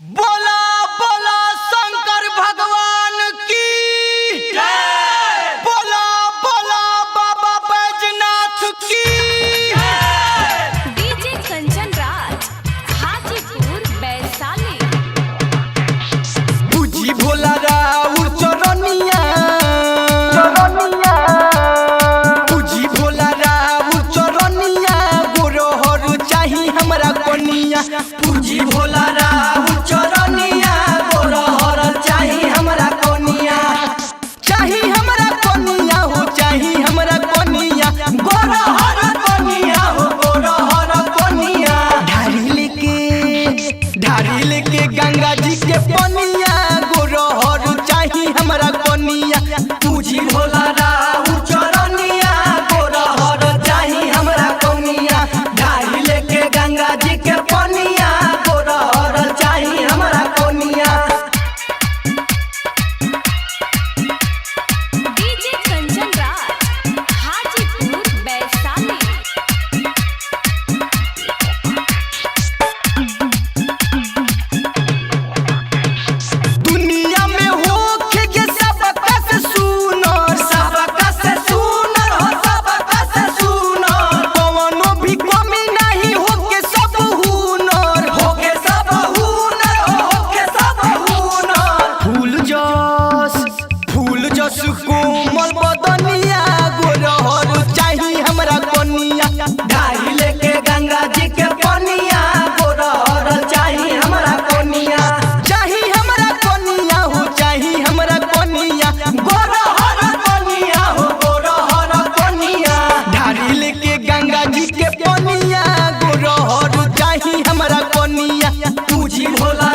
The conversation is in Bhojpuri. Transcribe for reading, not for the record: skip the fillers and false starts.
बोला बोला शंकर भगवान की जय। बोला बोला बाबा बैजनाथ की जय। डीजे कंचन राज हाजीपुर वैशाली। पूजी भोला राउर चरनिया पूजी भोला राउर चरनिया गोरहर चाही हमरा कोनिया। पूजी भोला राउर चरनिया गोरहर चाही हमरा कोनिया। चाही हमरा कोनिया हो चाही हमरा कोनिया गोरहर कोनिया हो गोरहर कोनिया। ढारी लेके गंगा जी के पनिया गोरहर चाही हमरा कोनिया। पूजी भोला राउर चरनिया गोरहर चाही हमरा कोनिया। ढारी लेके गंगा जी के पनिया गोरहर चाही हमरा कोनिया। डीजे कंचन राज हाजीपुर वैशाली। दुनिया में होखे के सबका से सुनर हो सबका से सुनर। कवनो भी कमी नहीं होके सब हुनर होके सब हुनर। फूल जस कोमल बदनिया गोरहर चाही हमरा कोनिया। ढाई लेके गंगा जी के पनिया गोरहर चाही हमरा कोनिया। चाही हमरा कोनिया हो चाही हमरा कोनिया गोरहर कोनिया हो गोरहर कोनिया। ढारी लेके गंगा जी के पनिया गोरहर चाही हमरा कोनिया। पूजी भोला